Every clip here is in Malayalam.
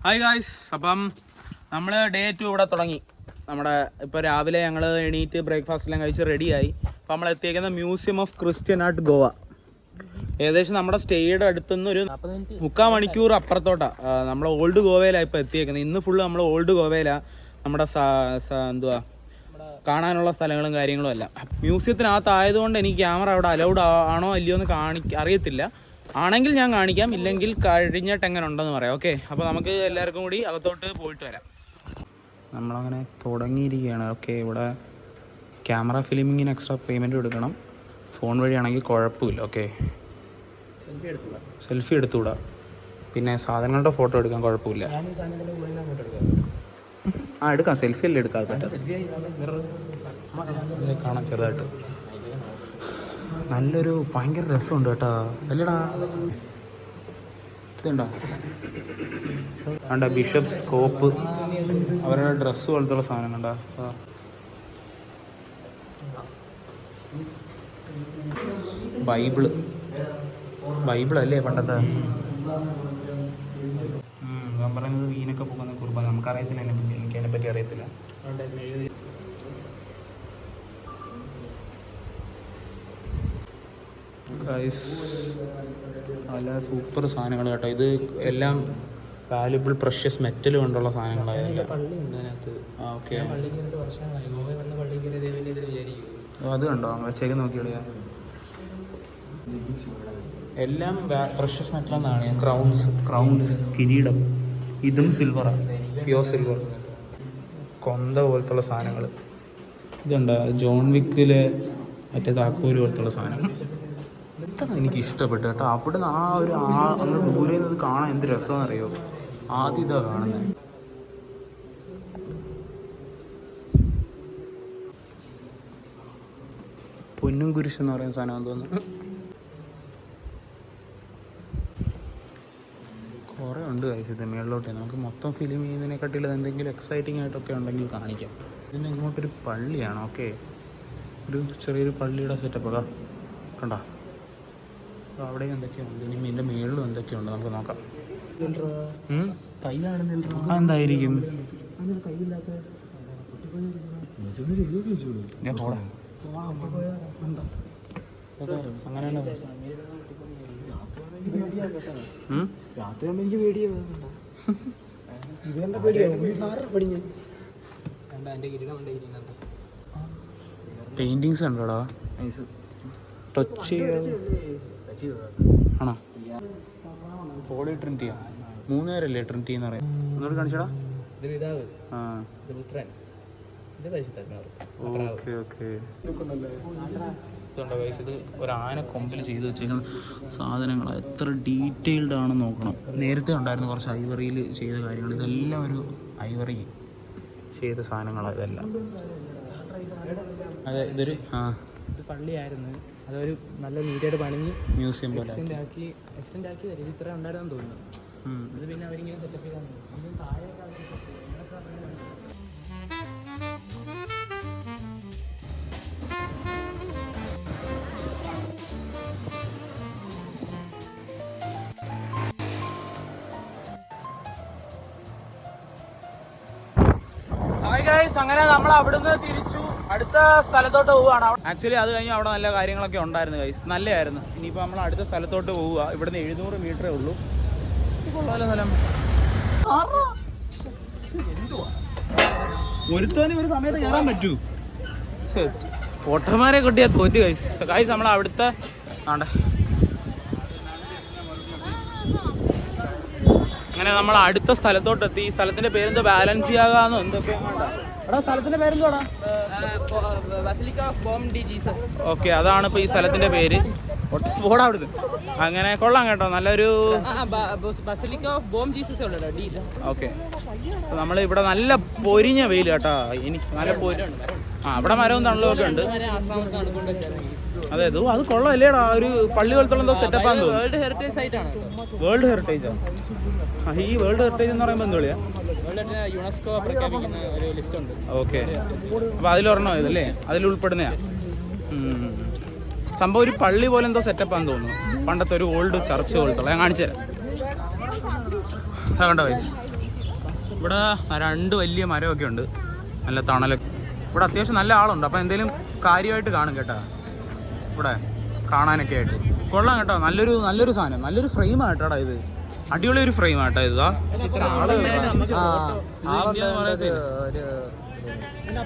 ഹായ് ഗായ്സ്, അപ്പം നമ്മൾ ഡേ 2 ഇവിടെ തുടങ്ങി. നമ്മുടെ ഇപ്പോൾ രാവിലെ ഞങ്ങൾ എണീറ്റ് ബ്രേക്ക്ഫാസ്റ്റ് എല്ലാം കഴിച്ച് റെഡിയായി. അപ്പോൾ നമ്മൾ എത്തിയേക്കുന്ന museum of Christian art Goa. ഏകദേശം നമ്മുടെ സ്റ്റേയുടെ അടുത്തുനിന്ന് ഒരു 3/4 മണിക്കൂർ അപ്പുറത്തോട്ടാണ്. നമ്മൾ ഓൾഡ് ഗോവയിലാണ് ഇപ്പോൾ എത്തിയേക്കുന്നത്. ഇന്ന് ഫുള്ള് നമ്മൾ ഓൾഡ് ഗോവയിലാണ്. നമ്മുടെ എന്തുവാ കാണാനുള്ള സ്ഥലങ്ങളും കാര്യങ്ങളും എല്ലാം. മ്യൂസിയത്തിനകത്തായതുകൊണ്ട് എനിക്ക് ക്യാമറ അവിടെ അലൗഡ് ആണോ അല്ലയോ എന്ന് അറിയത്തില്ല. ആണെങ്കിൽ ഞാൻ കാണിക്കാം, ഇല്ലെങ്കിൽ കഴിഞ്ഞിട്ട് എങ്ങനെ ഉണ്ടെന്ന് പറയാം. ഓക്കെ, അപ്പോൾ നമുക്ക് എല്ലാവർക്കും കൂടി അകത്തോട്ട് പോയിട്ട് വരാം. നമ്മളങ്ങനെ തുടങ്ങിയിരിക്കുകയാണ്. ഓക്കെ, ഇവിടെ ക്യാമറ ഫിലിമിങ്ങിന് എക്സ്ട്രാ പേയ്മെൻറ്റ് കൊടുക്കണം. ഫോൺ വഴിയാണെങ്കിൽ കുഴപ്പമില്ല. ഓക്കെ, സെൽഫി എടുത്തുകൂടാ. പിന്നെ സാധനങ്ങളുടെ ഫോട്ടോ എടുക്കാൻ കുഴപ്പമില്ല. എടുക്കാം, സെൽഫി അല്ലേ എടുക്കാം. കാണാം ചെറുതായിട്ട്. നല്ലൊരു ഭയങ്കര രസമുണ്ട് കേട്ടോ, അല്ലടാ. ഇതുണ്ടോ വേണ്ട, ബിഷപ്സ് സ്കോപ്പ്, അവരുടെ ഡ്രസ്സ് പോലത്തുള്ള സാധനം കണ്ടാ. ബൈബിളല്ലേ പണ്ടത്തെ. ഞാൻ പറയുന്നത് വീനൊക്കെ പോകുന്ന കുർബാന. നമുക്കറിയത്തില്ല, എനിക്ക് അതിനെപ്പറ്റി അറിയത്തില്ല. നല്ല സൂപ്പർ സാധനങ്ങൾ കേട്ടോ. ഇത് എല്ലാം വാല്യുബിൾ പ്രഷ്യസ് മെറ്റൽ കൊണ്ടുള്ള സാധനങ്ങളായതല്ല. ഓക്കെ, അത് കണ്ടോ വെച്ചേക്ക് നോക്കിയോളിയാ. എല്ലാം പ്രഷ്യസ് മെറ്റൽ എന്നാണ്. ക്രൗൺസ്, കിരീടം, ഇതും സിൽവറാണ്, പ്യോർ സിൽവർ. കൊന്ത പോലത്തുള്ള സാധനങ്ങൾ. ഇതുണ്ടോ ജോൺ വിക്കിലെ മറ്റേ താക്കോല് പോലത്തുള്ള സാധനം. ഇതൊക്കെ എനിക്ക് ഇഷ്ടപ്പെട്ടു കേട്ടോ. അവിടെ നിന്ന് അങ്ങ് ദൂരെ നിന്ന് കാണാൻ എന്ത് രസമാണെന്ന് അറിയോ. ആദ്യം ഇതാ കാണുന്നത്. പൊന്നും കുരിശ് എന്ന് പറയുന്ന സാധനം തോന്നുന്നു. കുറേ ഉണ്ട് കഴിച്ചത് മേളിലോട്ട്. നമുക്ക് മൊത്തം ഫിലിം ചെയ്യുന്നതിനെക്കാട്ടിൽ എന്തെങ്കിലും എക്സൈറ്റിംഗ് ആയിട്ടൊക്കെ ഉണ്ടെങ്കിൽ കാണിക്കാം. ഇതിന് ഇങ്ങോട്ടൊരു പള്ളിയാണ്. ഓക്കെ, ഒരു ചെറിയൊരു പള്ളിയുടെ സെറ്റപ്പ് അതാ കണ്ടോ. അവിടെ എന്തൊക്കെയുണ്ട്, ഇനി ഇതിൻ്റെ മേളിലും എന്തൊക്കെയുണ്ട് നമുക്ക് നോക്കാം. എന്തായിരിക്കും അങ്ങനെയല്ല. പെയിന്റിങ്സ് ഉണ്ടോടാ, ടച്ച് ആണോ? ഹോളി ട്രിനിറ്റിയാ. 3 പേരല്ലേ ട്രിനിറ്റി എന്ന് പറയാം. ഒന്നുകൂടി കാണിച്ചടാ. Okay okay. ഇതുണ്ടോ ഗൈസ്, ഇത് ഒരു ആന കൊമ്പിൽ ചെയ്ത് വെച്ചേക്കുന്ന സാധനങ്ങളാണ്. എത്ര ഡീറ്റെയിൽഡ് ആണെന്ന് നോക്കണം. നേരത്തെ ഉണ്ടായിരുന്നു കുറച്ച് ഐവറിയിൽ ചെയ്ത കാര്യങ്ങൾ. ഇതെല്ലാം ഒരു ഐവറി ചെയ്ത സാധനങ്ങളാണ് ഇതെല്ലാം. അതെ, ഇതൊരു ഇത് പള്ളിയായിരുന്നു. അതൊരു നല്ല നീറ്റായിട്ട് പണിഞ്ഞ് മ്യൂസിയം പോലെ എക്സ്റ്റെൻഡ് ആക്കി തരും. ഇത്ര ഉണ്ടായിരുന്നു തോന്നുന്നു. ഇത് പിന്നെ അവരിങ്ങനെ സെറ്റപ്പ് ചെയ്താണ്. അങ്ങനെ നമ്മൾ അവിടുന്ന് തിരിച്ചു അടുത്ത സ്ഥലത്തോട്ട് പോവുകയാണ്. ആക്ച്വലി അത് കഴിഞ്ഞ് അവിടെ നല്ല കാര്യങ്ങളൊക്കെ ഉണ്ടായിരുന്നു ഗൈസ്, നല്ലതായിരുന്നു. ഇനിയിപ്പോൾ നമ്മൾ അടുത്ത സ്ഥലത്തോട്ട് പോവുക. ഇവിടുന്ന് 700 മീറ്ററേ ഉള്ളൂ. കൊള്ളാലോ സ്ഥലം. ഒരുത്തോനും ഒരു സമയത്ത് കയറാൻ പറ്റൂ. പൊട്ടന്മാരെ കൊട്ടിയാ തോറ്റ് ഗൈസ്. നമ്മൾ അവിടുത്തെ അങ്ങനെ നമ്മൾ അടുത്ത സ്ഥലത്തോട്ടെത്തി. ഈ സ്ഥലത്തിന്റെ പേരെന്തോ ബാലൻസിയാകാന്നോ എന്തൊക്കെയാണ്. എടാ, സ്ഥലത്തിന്റെ പേരെന്തോടാ? ഓക്കെ, അതാണ് ഇപ്പൊ ഈ സ്ഥലത്തിന്റെ പേര്. പോടാ അവിടുന്ന്. അങ്ങനെ കൊള്ളാം കേട്ടോ, നല്ലൊരു. ഓക്കെ, നമ്മൾ ഇവിടെ നല്ല പൊരിഞ്ഞ വെയിൽ കേട്ടോ. എനിക്ക് നല്ല ഇവിടെ മരവും തണലും ഉണ്ട്. അതെ, അത് കൊള്ളാല്ലേടാ. ഒരു പള്ളി പോലത്തുള്ള എന്തോ സെറ്റപ്പാന്ന് തോന്നുന്നു. വേൾഡ് ഹെറിറ്റേജാ? ഈ വേൾഡ് ഹെറിറ്റേജ് എന്ന് പറയുമ്പോൾ എന്ത് വിളിയാ? യുനെസ്കോ പ്രഖ്യാപിക്കുന്ന ഒരു ലിസ്റ്റ് ഉണ്ട്. ഓക്കെ, അപ്പോൾ അതിലൊരെണ്ണം ഇതല്ലേ, അതിൽ ഉൾപ്പെടുന്നയാ സംഭവം. ഒരു പള്ളി പോലെ എന്തോ സെറ്റപ്പാന്ന് തോന്നുന്നു. പണ്ടത്തെ ഒരു ഓൾഡ് ചർച്ച് പോലത്തുള്ള. ഞാൻ കാണിച്ചു തരാം. കണ്ടോ ഗൈസ്, ഇവിടെ 2 വലിയ മരമൊക്കെ ഉണ്ട്, നല്ല തണലൊക്കെ. ഇവിടെ അത്യാവശ്യം നല്ല ആളുണ്ട്, അപ്പോൾ എന്തെങ്കിലും കാര്യമായിട്ട് കാണും കേട്ടോ ഇവിടെ കാണാനൊക്കെ ആയിട്ട്. കൊള്ളാം കേട്ടോ, നല്ലൊരു സാധനം, നല്ലൊരു ഫ്രെയിമായിട്ടാടാ ഇത്. അടിപൊളി ഒരു ഫ്രെയിമായിട്ടാ ഇത്.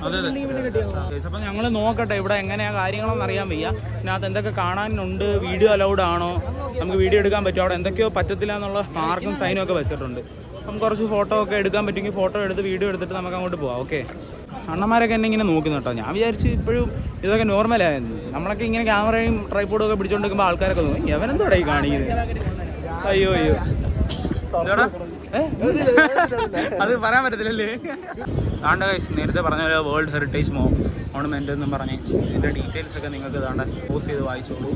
അതെ അതെ. അപ്പം ഞങ്ങൾ നോക്കട്ടെ ഇവിടെ എങ്ങനെയാ കാര്യങ്ങളെന്ന് അറിയാൻ വയ്യ. ഇതിനകത്ത് എന്തൊക്കെ കാണാനുണ്ട്, വീഡിയോ അലൗഡ് ആണോ, നമുക്ക് വീഡിയോ എടുക്കാൻ പറ്റുമോ, അവിടെ എന്തൊക്കെയോ പറ്റത്തില്ല എന്നുള്ള മാർക്കും സൈനും ഒക്കെ വെച്ചിട്ടുണ്ട്. അപ്പം കുറച്ച് ഫോട്ടോ ഒക്കെ എടുക്കാൻ പറ്റുമെങ്കിൽ ഫോട്ടോ എടുത്ത് വീഡിയോ എടുത്തിട്ട് നമുക്ക് അങ്ങോട്ട് പോവാം. ഓക്കെ. അണ്ണന്മാരൊക്കെ എന്നെ ഇങ്ങനെ നോക്കുന്നു കേട്ടോ. ഞാൻ വിചാരിച്ച് ഇപ്പോഴും ഇതൊക്കെ നോർമലായിരുന്നു. നമ്മളൊക്കെ ഇങ്ങനെ ക്യാമറയും ട്രൈപോഡും ഒക്കെ പിടിച്ചോണ്ടിരിക്കുമ്പോൾ ആൾക്കാരൊക്കെ നോക്കും, എവനെന്തോടെ ഈ കാണിക്കുന്നത്. അയ്യോ അത് പറയാൻ പറ്റത്തില്ലല്ലേ. താണ്ട ഗൈസ്, നേരത്തെ പറഞ്ഞ പോലെ വേൾഡ് ഹെറിറ്റേജ് മോണുമെൻ്റ് എന്നും പറഞ്ഞ് ഇതിൻ്റെ ഡീറ്റെയിൽസ് ഒക്കെ നിങ്ങൾക്ക് താണ്ട പോസ്റ്റ് ചെയ്ത് വായിച്ചോളൂ.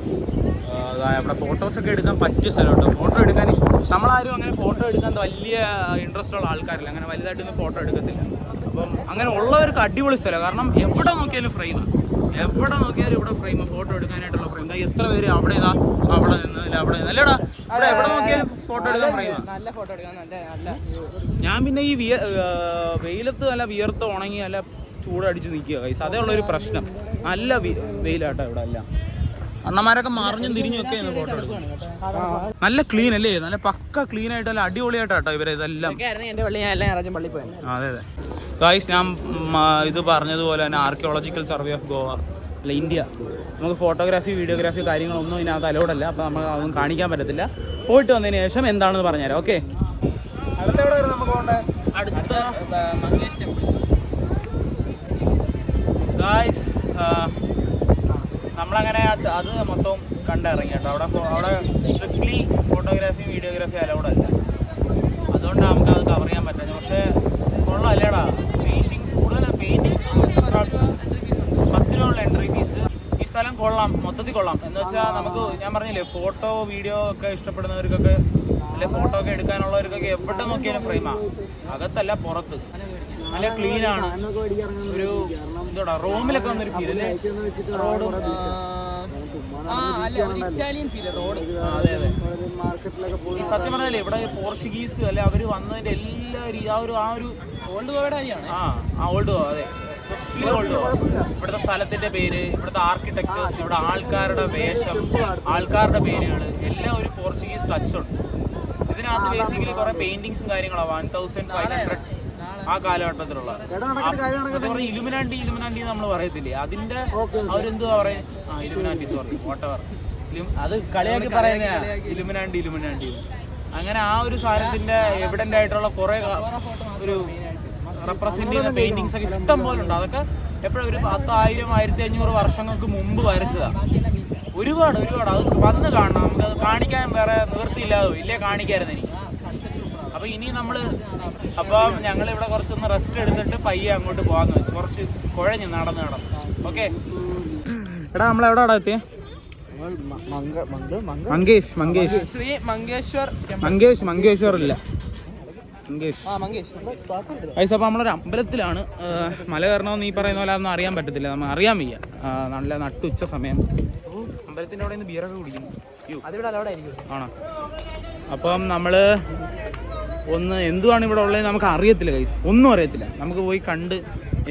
അവിടെ ഫോട്ടോസൊക്കെ എടുക്കാൻ പറ്റിയ സ്ഥലം കേട്ടോ. ഫോട്ടോ എടുക്കാൻ നമ്മളാരും അങ്ങനെ ഫോട്ടോ എടുക്കാൻ വലിയ ഇൻട്രസ്റ്റ് ഉള്ള ആൾക്കാരില്ല, അങ്ങനെ വലുതായിട്ടൊന്നും ഫോട്ടോ എടുക്കത്തില്ല. അപ്പം അങ്ങനെ ഉള്ളവർക്ക് അടിപൊളി സ്ഥലം. കാരണം എവിടെ നോക്കിയാലും ഫ്രെയിമാണ്, എവിടെ നോക്കിയാലും ഇവിടെ ഫ്രെയിം, ഫോട്ടോ എടുക്കാനായിട്ടുള്ള ഫ്രെയിം. എത്ര പേര് അവിടെ ഇതാ, അവിടെ നിന്ന് അവിടെ അല്ലേടാ, ഇവിടെ എവിടെ നോക്കിയാലും ഫോട്ടോ എടുക്കാൻ ഫ്രെയിമാണ്. ഞാൻ പിന്നെ ഈ വെയിലത്ത് നല്ല വിയർത്ത് ഉണങ്ങി നല്ല ചൂടടിച്ച് നിൽക്കുക കൈസ്, അതേ ഉള്ളൊരു പ്രശ്നം. നല്ല വെയിലാട്ടോ ഇവിടെ എല്ലാം. അണ്ണന്മാരൊക്കെ മറിഞ്ഞും തിരിഞ്ഞും ഒക്കെ ഫോട്ടോ എടുക്കും. നല്ല ക്ലീൻ അല്ലേ, നല്ല പക്ക ക്ലീൻ ആയിട്ട് നല്ല അടിപൊളിയായിട്ടോ ഇവരെ ഇതെല്ലാം. അതെ അതെ ഗൈസ്, ഞാൻ ഇത് പറഞ്ഞതുപോലെ തന്നെ ആർക്കിയോളജിക്കൽ സർവേ ഓഫ് ഗോവ അല്ല ഇന്ത്യ, നമുക്ക് ഫോട്ടോഗ്രാഫി വീഡിയോഗ്രാഫി കാര്യങ്ങളൊന്നും ഇതിനകത്ത് അലൗഡല്ല. അപ്പോൾ നമുക്ക് അതൊന്നും കാണിക്കാൻ പറ്റത്തില്ല. പോയിട്ട് വന്നതിന് ശേഷം എന്താണെന്ന് പറഞ്ഞുതരാം. ഓക്കെ. അടുത്തെവിടെ വരും നമുക്ക് പോകേണ്ടത്? അടുത്ത മങ്കേഷ് ടെമ്പിൾ. ഗൈസ് നമ്മളങ്ങനെ അത് മൊത്തം കണ്ടിറങ്ങി കേട്ടോ. അവിടെ സ്ട്രിക്ട്ലി ഫോട്ടോഗ്രാഫി വീഡിയോഗ്രാഫി അലൗഡല്ല, അതുകൊണ്ടാണ് നമുക്ക് അത് കവർ ചെയ്യാൻ പറ്റുന്നത്. പക്ഷേ കൊള്ളാല്ലേടാ, പെയിൻറ്റിങ്സ് കൂടുതൽ, പെയിൻറ്റിങ്സ് 10 രൂപയുള്ള എൻട്രി ഫീസ്. ഈ സ്ഥലം കൊള്ളാം, മൊത്തത്തിൽ കൊള്ളാം. എന്ന് വെച്ചാൽ നമുക്ക്, ഞാൻ പറഞ്ഞില്ലേ, ഫോട്ടോ വീഡിയോ ഒക്കെ ഇഷ്ടപ്പെടുന്നവർക്കൊക്കെ അല്ലെ, ഫോട്ടോ ഒക്കെ എടുക്കാനുള്ളവർക്കൊക്കെ എവിടെ നോക്കിയാലും ഫ്രെയിമാണ്. അകത്തല്ല പുറത്ത് നല്ല ക്ലീനാണ്. ഒരു എന്തോടാ റോമിലൊക്കെ വന്നൊരു ഫീൽ അല്ലേ, റോഡ്. അതെ അതെ. ഈ സത്യം പറഞ്ഞാലേ ഇവിടെ പോർച്ചുഗീസ് അല്ലെ അവർ വന്നതിന്റെ എല്ലാ ആ ഒരു ഓൾഡ് ഗോവയുടെ കാര്യമാണ്. ഓൾഡ് ഗോവ, അതെ, എസ്പെഷ്യലി ഓൾഡ് ഗോവ. ഇവിടുത്തെ സ്ഥലത്തിന്റെ പേര്, ഇവിടുത്തെ ആർക്കിടെക്ചേഴ്സ്, ഇവിടെ ആൾക്കാരുടെ വേഷം, ആൾക്കാരുടെ പേരുകൾ എല്ലാം ഒരു പോർച്ചുഗീസ് ടച്ച് ഉണ്ട്. ഇതിനകത്ത് ബേസിക്കലി കുറെ പെയിന്റിങ്സും കാര്യങ്ങളാണ്. 1500 ആ കാലഘട്ടത്തിലുള്ള ഇലുമിനാണ്ടി നമ്മൾ പറയത്തില്ലേ, അതിന്റെ അവരെന്തുവാ പറയാ, ഇലുമിനാണ്ടി, സോറി വാട്ടവർ, അത് കളിയാക്കി പറയുന്നതാണ് ഇലുമിനാണ്ടി. അങ്ങനെ ആ ഒരു സാധനത്തിന്റെ എവിഡന്റ് ആയിട്ടുള്ള കുറെ ഒരു റെപ്രസെന്റ് ചെയ്യുന്ന പെയിന്റിങ്സ് ഒക്കെ ഇഷ്ടം പോലെ ഉണ്ട്. അതൊക്കെ എപ്പോഴും ഒരു 10,000 1500 വർഷങ്ങൾക്ക് മുമ്പ് വരച്ചതാണ്. ഒരുപാട് അത് വന്ന് കാണണം. നമുക്കത് കാണിക്കാൻ വേറെ നിവൃത്തിയില്ലാതെ ഇല്ലേ, കാണിക്കായിരുന്നു എനിക്ക്. അപ്പോൾ ഇനി അപ്പം ഞങ്ങളിവിടെ കുറച്ചൊന്ന് റെസ്റ്റ് എടുത്തിട്ട് പയ്യെ അങ്ങോട്ട് പോകാമെന്ന് വെച്ചു. കുറച്ച് കുഴഞ്ഞ് നടന്ന്. ഓക്കെ. എടാ നമ്മളെവിടെ എത്തിയേ? മങ്കേശ്വർ ഇല്ല, ഗൈസ്. അപ്പോൾ നമ്മളൊരു അമ്പലത്തിലാണ്. മല കയറണമെന്ന് ഈ പറയുന്ന പോലെ അതൊന്നും അറിയാൻ പറ്റത്തില്ല, നമ്മൾ അറിയാൻ വയ്യ. നല്ല നട്ടുച്ച സമയം. അമ്പലത്തിൻ്റെ അവിടെ നിന്ന് ബിയറൊക്കെ കുടിക്കുന്നു ആണോ? അപ്പം നമ്മൾ എന്തുവാണ് ഇവിടെ ഉള്ളത് നമുക്ക് അറിയത്തില്ല ഗൈസ്, ഒന്നും അറിയത്തില്ല. നമുക്ക് പോയി കണ്ട്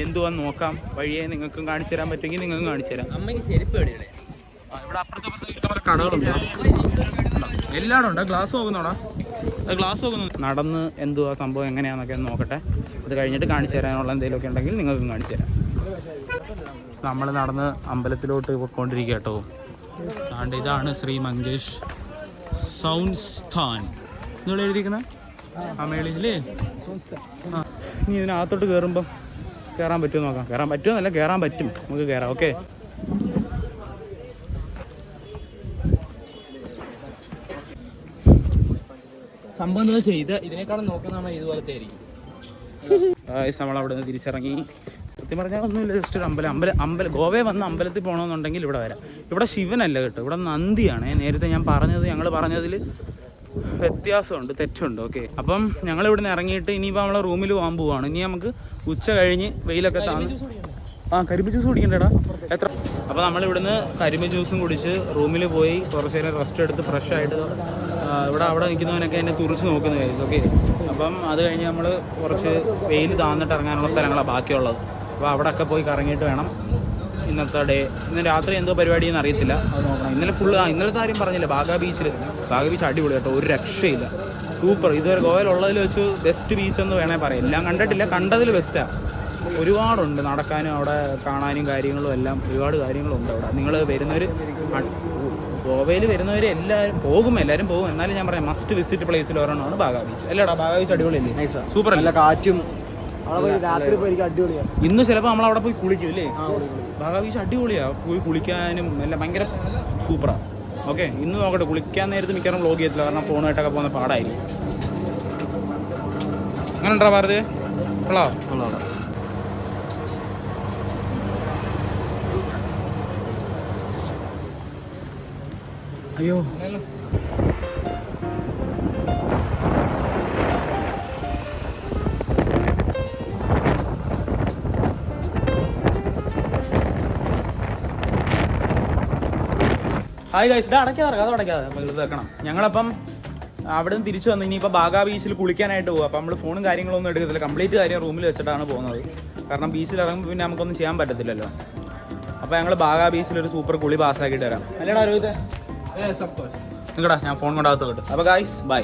എന്തുവാന്ന് നോക്കാം. വഴിയെ നിങ്ങൾക്കും കാണിച്ചു തരാൻ പറ്റുമെങ്കിൽ നിങ്ങൾക്കും കാണിച്ചു തരാം. ഇവിടെ അപ്പുറത്തെ ഇഷ്ടംപോലെ കടകളുണ്ട്, എല്ലായിടും ഉണ്ട്. ഗ്ലാസ് നോക്കുന്നോടാ, ഗ്ലാസ് നോക്കുന്നു. നടന്ന് എന്തുവാ സംഭവം എങ്ങനെയാണെന്നൊക്കെ നോക്കട്ടെ. അത് കഴിഞ്ഞിട്ട് കാണിച്ചു തരാനുള്ള എന്തെങ്കിലുമൊക്കെ ഉണ്ടെങ്കിൽ നിങ്ങൾക്കും കാണിച്ചു തരാം. നമ്മൾ നടന്ന് അമ്പലത്തിലോട്ട് പോയിക്കൊണ്ടിരിക്കുക കേട്ടോ. അതുകൊണ്ട് ഇതാണ് ശ്രീ മങ്കേഷ് സൗൻസ്ഥാൻ എന്നുള്ള എഴുതിയിരിക്കുന്നത് ആ മേളിലേ. ഇനി ഇതിനകത്തോട്ട് കയറുമ്പം കയറാൻ പറ്റുമോ നോക്കാം. കയറാൻ പറ്റുമെന്നല്ല, കയറാൻ പറ്റും, നമുക്ക് കയറാം. ഓക്കെ. സംഭവം ഇതിനേക്കാളും നോക്കുന്ന നമ്മൾ ഇതുപോലത്തെ ആയിരിക്കും. നമ്മളവിടെ നിന്ന് തിരിച്ചിറങ്ങി. സത്യം പറഞ്ഞാൽ ഒന്നുമില്ല, ജസ്റ്റ് ഒരു അമ്പലം ഗോവയിൽ വന്ന് അമ്പലത്തിൽ പോകണമെന്നുണ്ടെങ്കിൽ ഇവിടെ വരാം. ഇവിടെ ശിവനല്ല കേട്ടോ, ഇവിടെ നന്ദിയാണ്. നേരത്തെ ഞാൻ ഞങ്ങൾ പറഞ്ഞതിൽ വ്യത്യാസമുണ്ട്, തെറ്റുണ്ട്. ഓക്കെ. അപ്പം ഞങ്ങൾ ഇവിടെ നിന്ന് ഇറങ്ങിയിട്ട് ഇനിയിപ്പോൾ നമ്മളെ റൂമിൽ പോകാൻ പോവാണ്. ഇനി നമുക്ക് ഉച്ച കഴിഞ്ഞ് വെയിലൊക്കെ താന്ന് കരിമ്പ് ജ്യൂസ് കുടിക്കണ്ടേടാ എത്ര. അപ്പോൾ നമ്മളിവിടുന്ന് കരിമ്പ് ജ്യൂസും കുടിച്ച് റൂമിൽ പോയി കുറച്ച് നേരം റെസ്റ്റ് എടുത്ത് ഫ്രഷ് ആയിട്ട് അവിടെ നിൽക്കുന്നവനൊക്കെ എന്നെ തുറിച്ച് നോക്കുന്ന കാര്യം. ഓക്കെ. അപ്പം അത് കഴിഞ്ഞ് നമ്മൾ കുറച്ച് വെയിൽ താന്നിട്ട് ഇറങ്ങാനുള്ള സ്ഥലങ്ങളാണ് ബാക്കിയുള്ളത്. അപ്പോൾ അവിടെയൊക്കെ പോയി കറങ്ങിയിട്ട് വേണം ഇന്നത്തെ ഡേ. ഇന്ന് രാത്രി എന്തോ പരിപാടിയെന്ന് അറിയത്തില്ല, അത് നോക്കണം. ഇന്നലത്തെ കാര്യം പറഞ്ഞില്ല, ബാഗ ബീച്ച് അടിപൊളി കേട്ടോ, ഒരു രക്ഷയില്ല, സൂപ്പർ. ഇതുവരെ ഗോവയിലുള്ളതിൽ വെച്ച് ബെസ്റ്റ് ബീച്ച് എന്ന് വേണേൽ പറയാം. എല്ലാം കണ്ടിട്ടില്ല, കണ്ടതിൽ ബെസ്റ്റാണ്. ഒരുപാടുണ്ട് നടക്കാനും അവിടെ കാണാനും കാര്യങ്ങളും എല്ലാം ഒരുപാട് കാര്യങ്ങളുണ്ട് അവിടെ. നിങ്ങൾ വരുന്നവർ ഗോവയിൽ വരുന്നവർ എല്ലാവരും പോകും, എന്നാലും ഞാൻ പറയാം മസ്റ്റ് വിസിറ്റ് പ്ലേസിൽ ഒരെണ്ണമാണ് ബാഗ ബീച്ച്. അല്ലേടാ, ബാഗ ബീച്ച് അടിപൊളിയല്ലേ? സൂപ്പർ അല്ല, കാറ്റും രാത്രി അടിപൊളിയാണ്. ഇന്ന് ചിലപ്പോൾ നമ്മളവിടെ പോയി കുളിക്കും അല്ലേ? ബാഗ ബീച്ച് അടിപൊളിയാണ്, പോയി കുളിക്കാനും എല്ലാം ഭയങ്കര സൂപ്പറാണ്. ഓക്കെ, ഇന്ന് നോക്കട്ടെ, കുളിക്കാൻ നേരത്ത് മിക്കവാറും വ്ലോഗ് ചെയ്യത്തില്ല, കാരണം ഫോണായിട്ടൊക്കെ പോകുന്ന പാടായിരിക്കും. അങ്ങനെ ഉണ്ടോ ഭാരത്? ഉള്ളോ? അയ്യോ, ഹായ് ഗൈസ്, അടയ്ക്കാതെ അത് വെക്കണം. ഞങ്ങളപ്പം അവിടെ നിന്ന് തിരിച്ചു വന്നു. ഇനിയിപ്പോൾ ബാഗ ബീച്ചിൽ കുളിക്കാനായിട്ട് പോകും. അപ്പോൾ നമ്മൾ ഫോണും കാര്യങ്ങളൊന്നും എടുക്കത്തില്ല, കംപ്ലീറ്റ് കാര്യം റൂമിൽ വെച്ചിട്ടാണ് പോകുന്നത്. കാരണം ബീച്ചിൽ ഇറങ്ങുമ്പോൾ പിന്നെ നമുക്കൊന്നും ചെയ്യാൻ പറ്റത്തില്ലല്ലോ. അപ്പോൾ ഞങ്ങൾ ബാഗ ബീച്ചിൽ ഒരു സൂപ്പർ കുളി പാസ്സാക്കിയിട്ട് വരാം. അല്ലേടാ രോഹിത്? നിങ്ങടാ, ഞാൻ ഫോൺ കൊണ്ടാകത്ത് കിട്ടും. അപ്പോൾ ഗൈസ് ബൈ.